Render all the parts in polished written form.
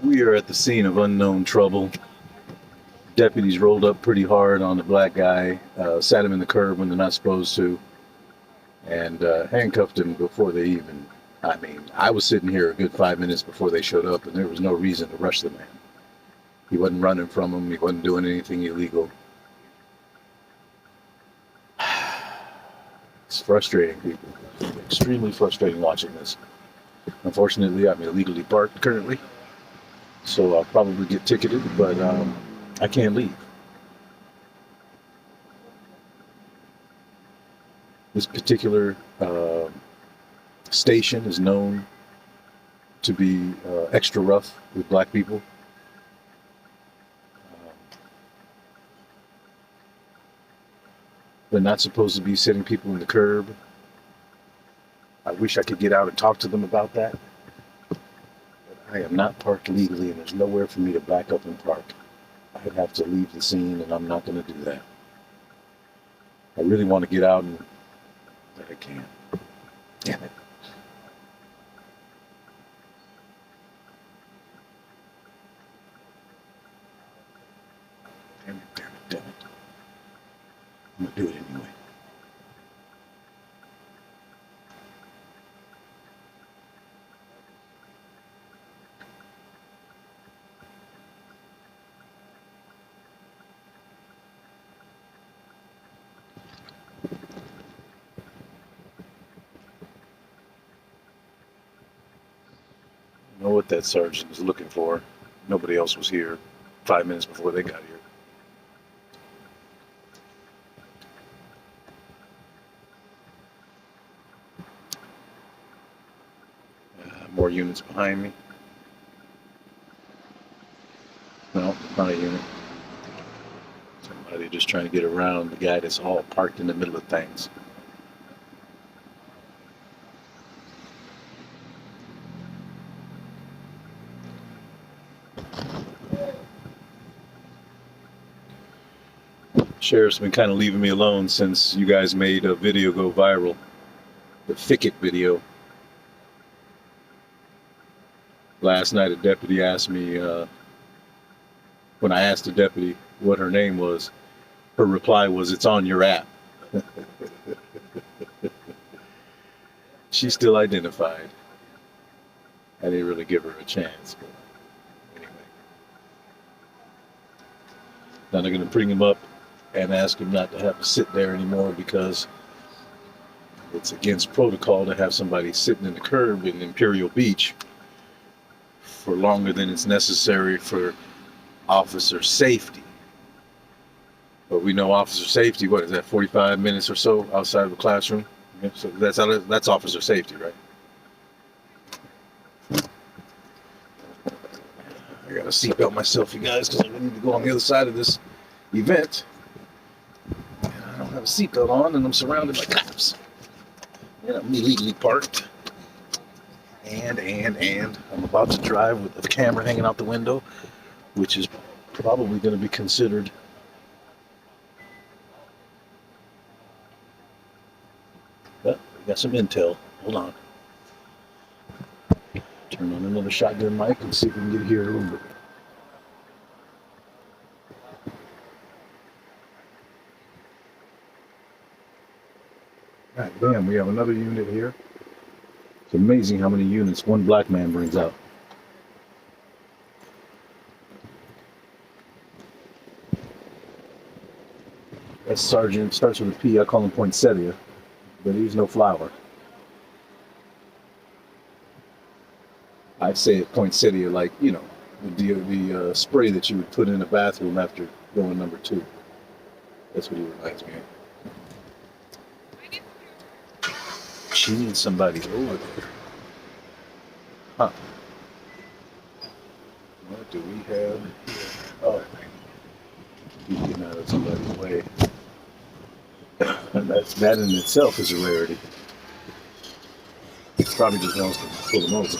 We are at the scene of unknown trouble. Deputies rolled up pretty hard on the black guy, sat him in the curb when they're not supposed to, and handcuffed him before they even, I was sitting here a good 5 minutes before they showed up, and there was no reason to rush the man. He wasn't running from them. He wasn't doing anything illegal. It's frustrating, people. Extremely frustrating watching this. Unfortunately, I'm illegally parked currently, so I'll probably get ticketed, but I can't leave. This particular station is known to be extra rough with black people. They're not supposed to be sitting people in the curb. I wish I could get out and talk to them about that. But I am not parked legally, and there's nowhere for me to back up and park. I'd have to leave the scene, and I'm not going to do that. I really want to get out, but I can't. Damn it. Damn it. I'm going to do it anyway. I know what that sergeant is looking for. Nobody else was here 5 minutes before they got here. More units behind me. No, not a unit. Somebody just trying to get around the guy that's all parked in the middle of things. Sheriff's been kind of leaving me alone since you guys made a video go viral. The Thicket video. Last night a deputy asked me, when I asked the deputy what her name was, her reply was, "It's on your app." She's still identified. I didn't really give her a chance, but anyway. Now they're going to bring him up and ask him not to have to sit there anymore because it's against protocol to have somebody sitting in the curb in Imperial Beach for longer than it's necessary for officer safety. But we know officer safety, what is that, 45 minutes or so outside of the classroom? Yeah, so that's officer safety, right? I gotta seatbelt myself, you guys, because I need to go on the other side of this event. And I don't have a seatbelt on, and I'm surrounded by cops. And I'm illegally parked. And I'm about to drive with the camera hanging out the window, which is probably going to be considered we got some intel. Hold on. Turn on another shotgun mic and see if we can get here a little bit. God damn, we have another unit here. It's amazing how many units one black man brings out. That sergeant starts with a P. I call him Poinsettia, but he's no flower. I say it Poinsettia like, you know, the spray that you would put in a bathroom after going number 2. That's what he reminds me of. She needs somebody over there. Huh. What do we have here? Oh, he's getting out of somebody's way. And that in itself is a rarity. He probably just wants to pull him over.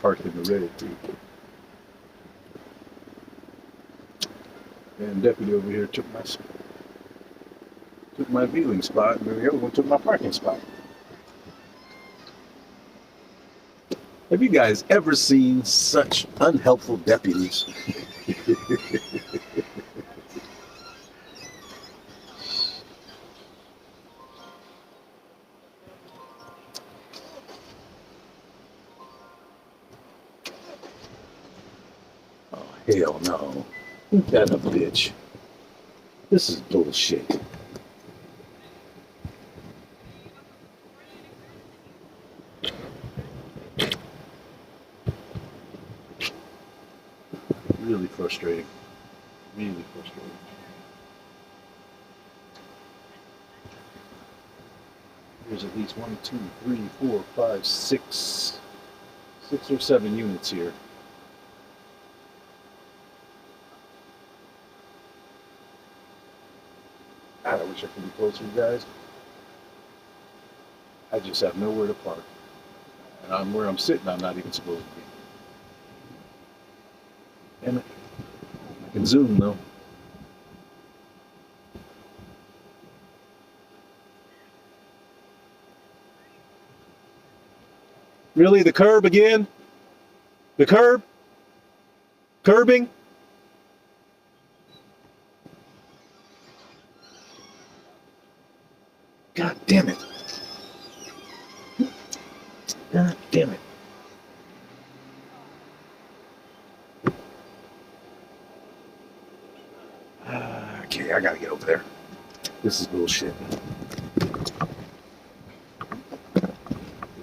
parked in the red too. And deputy over here took my viewing spot, and the other one took my parking spot. Have you guys ever seen such unhelpful deputies? Oh, hell no. Ain't that a bitch? This is bullshit. Really frustrating. Really frustrating. There's at least 1, 2, 3, 4, 5, 6 or 7 units here. God, I wish I could be closer, you guys. I just have nowhere to park. And where I'm sitting, I'm not even supposed to be. Damn it. I can zoom though. Really? The curb again? The curb? Curbing? God damn it. God damn it. Okay, I gotta get over there. This is bullshit.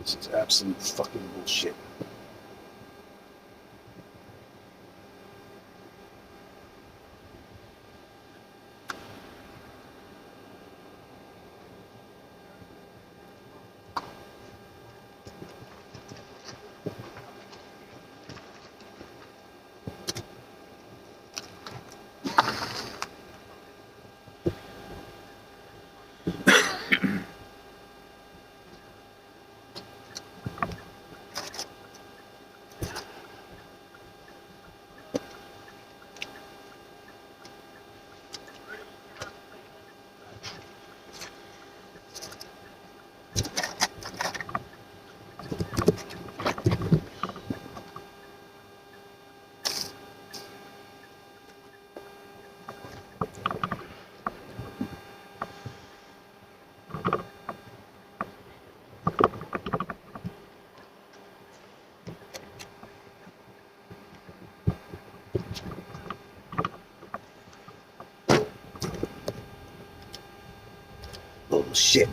This is absolute fucking bullshit. Bullshit.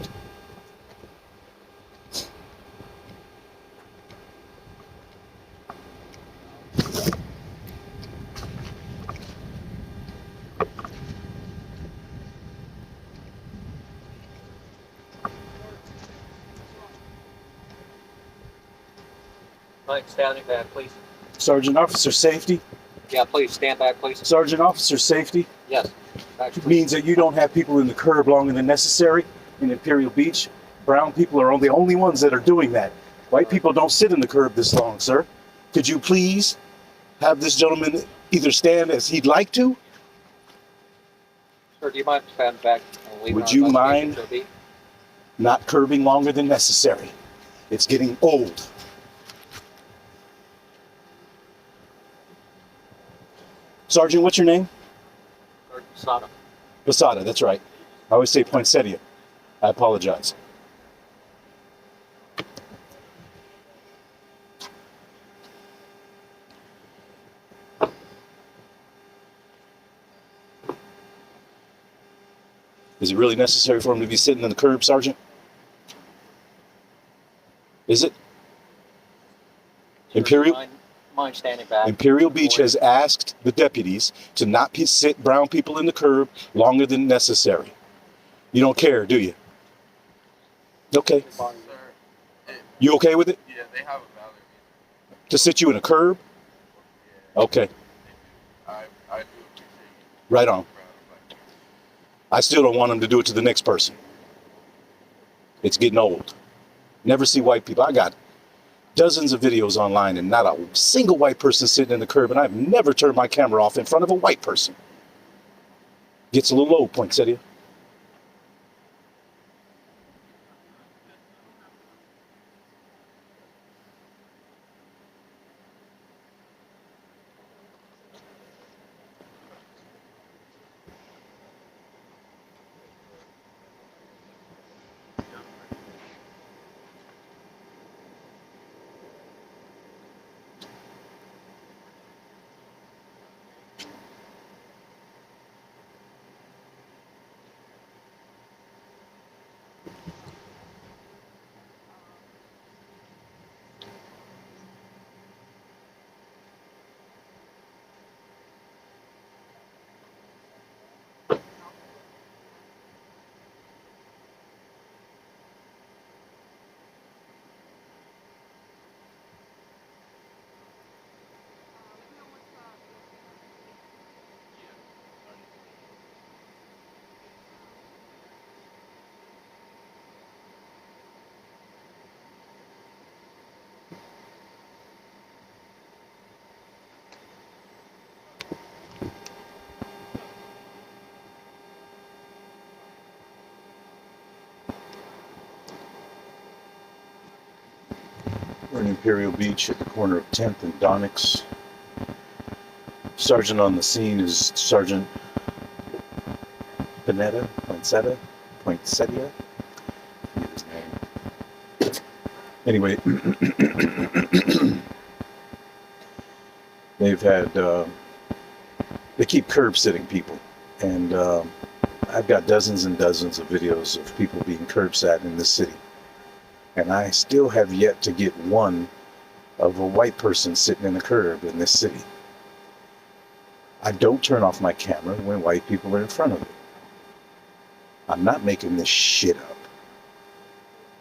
Mike, standing back, please. Sergeant Officer Safety. Yeah, please, stand back, please. Sergeant Officer Safety. Yes. Back, please. Means that you don't have people in the curb longer than necessary in Imperial Beach. Brown people are the only ones that are doing that. White people don't sit in the curb this long, sir. Could you please have this gentleman either stand as he'd like to? Sir, do you mind standing back? And leaving Would our you investigation mind to a beat? not curbing longer than necessary? It's getting old. Sergeant, what's your name? Posada. Posada, that's right. I always say poinsettia. I apologize. Is it really necessary for him to be sitting on the curb, Sergeant? Is it? Sir, Imperial? Mind standing back. Imperial Beach has asked the deputies to not sit brown people in the curb longer than necessary. You don't care, do you? Okay. Sir, You okay with it? yeah, they have a valid reason. To sit you in a curb? Yeah, Okay. I do appreciate you. Right on. Proud of Black. I still don't want them to do it to the next person. It's getting old. Never see white people. I got dozens of videos online and not a single white person sitting in the curb, and I've never turned my camera off in front of a white person. Gets a little low, poinsettia. We're in Imperial Beach at the corner of 10th and Donax. Sergeant on the scene is Sergeant Poinsettia. His name. Anyway, they've had, they keep curb sitting people. And I've got dozens and dozens of videos of people being curb sat in this city. And I still have yet to get one of a white person sitting in the curb in this city. I don't turn off my camera when white people are in front of it. I'm not making this shit up.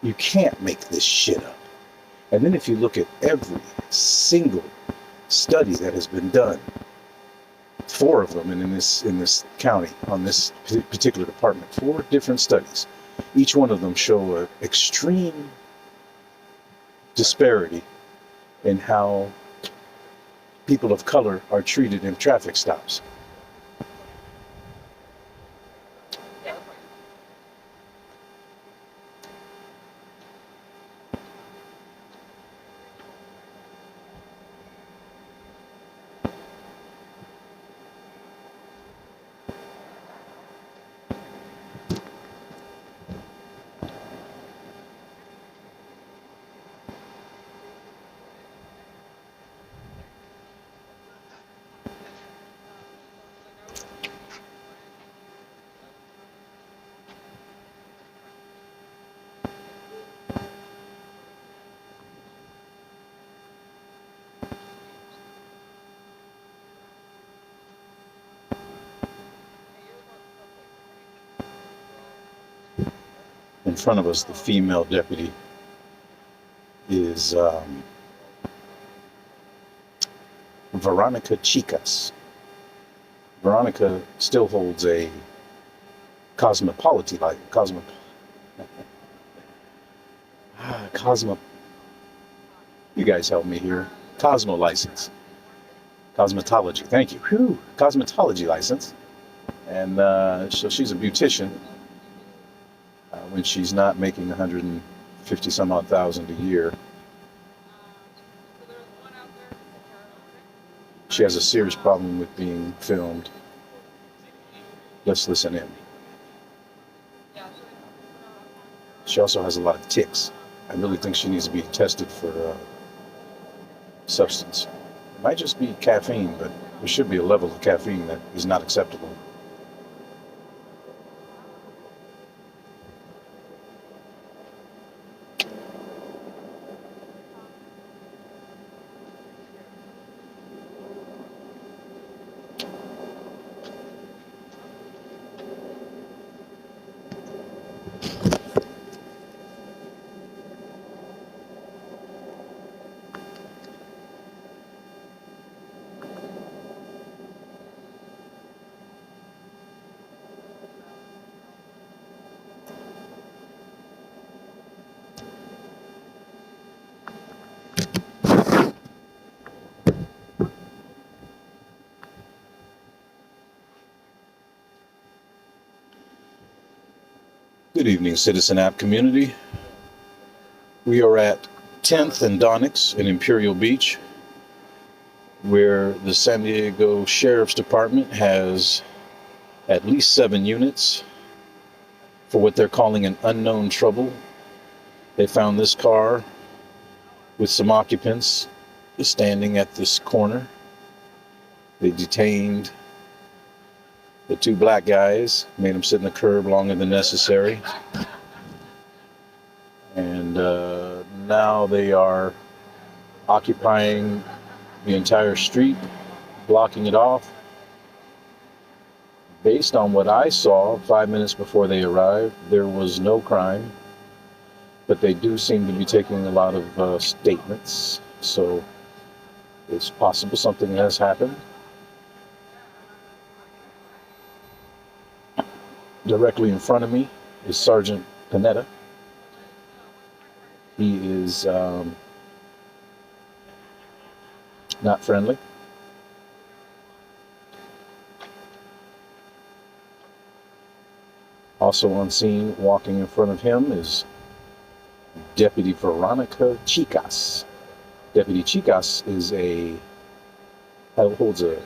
You can't make this shit up. And then if you look at every single study that has been done, 4 of them in this county, on this particular department, 4 different studies, each one of them show an extreme disparity in how people of color are treated in traffic stops. In front of us, the female deputy is Veronica Chicas. Veronica still holds a cosmopolitan license. You guys help me here. Cosmo license. Cosmetology. Thank you. Whew. Cosmetology license. And so she's a beautician. When she's not making 150 some odd thousand a year. She has a serious problem with being filmed. Let's listen in. She also has a lot of tics. I really think she needs to be tested for substance. It might just be caffeine, but there should be a level of caffeine that is not acceptable. Good evening, Citizen App community. We are at 10th and Donax in Imperial Beach, where the San Diego Sheriff's Department has at least 7 units for what they're calling an unknown trouble. They found this car with some occupants standing at this corner. They detained the 2 black guys, made them sit in the curb longer than necessary. And now they are occupying the entire street, blocking it off. Based on what I saw 5 minutes before they arrived, there was no crime, but they do seem to be taking a lot of statements, so it's possible something has happened. Directly in front of me is Sergeant Panetta. He is not friendly. Also on scene, walking in front of him, is Deputy Veronica Chicas. Deputy Chicas holds a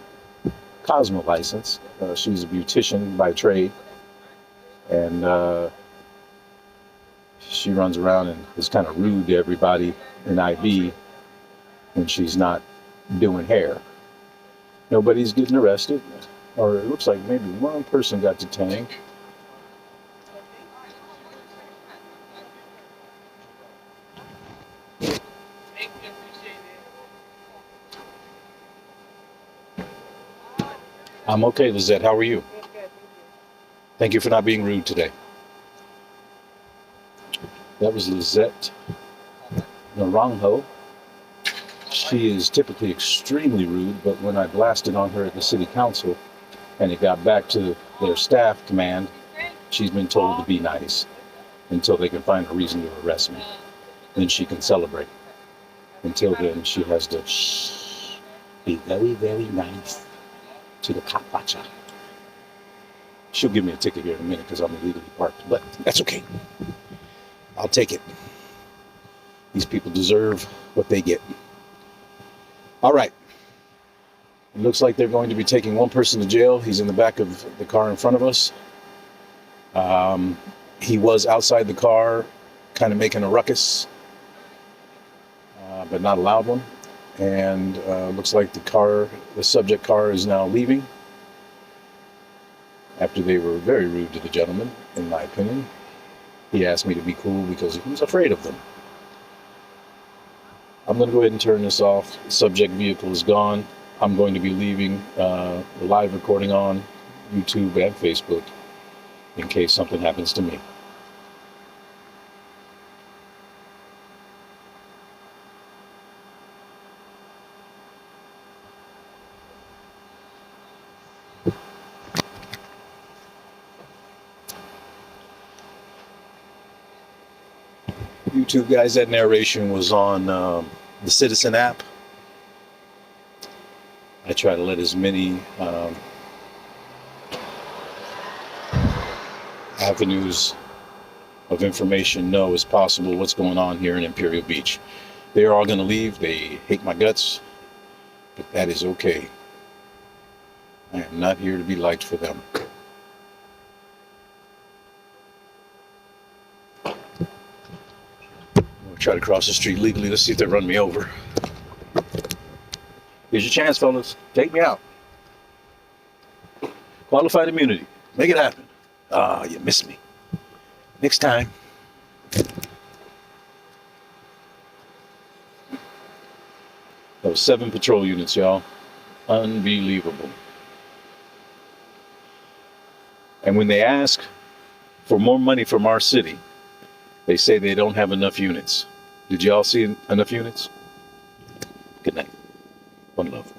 Cosmo license. She's a beautician by trade, and she runs around and is kind of rude to everybody in IB when she's not doing hair. Nobody's getting arrested, or it looks like maybe one person got detained. I'm okay, Lizette. How are you? Thank you for not being rude today. That was Lizette Naranjo. She is typically extremely rude, but when I blasted on her at the city council and it got back to their staff command, she's been told to be nice until they can find a reason to arrest me. Then she can celebrate. Until then, she has to be very, very nice to the cop watcher. She'll give me a ticket here in a minute because I'm illegally parked, but that's okay. I'll take it. These people deserve what they get. All right. It looks like they're going to be taking one person to jail. He's in the back of the car in front of us. He was outside the car, kind of making a ruckus, but not a loud one. And looks like the subject car is now leaving after they were very rude to the gentleman, in my opinion. He asked me to be cool because he was afraid of them. I'm going to go ahead and turn this off. The subject vehicle is gone. I'm going to be leaving the live recording on YouTube and Facebook in case something happens to me. YouTube guys, that narration was on the Citizen app. I try to let as many avenues of information know as possible what's going on here in Imperial Beach. They are all going to leave. They hate my guts, but that is okay. I am not here to be liked for them. Try to cross the street legally. Let's see if they run me over. Here's your chance, fellas. Take me out. Qualified immunity. Make it happen. Ah, you missed me. Next time. That was 7 patrol units, y'all. Unbelievable. And when they ask for more money from our city, they say they don't have enough units. Did y'all see enough units? Good night. One love.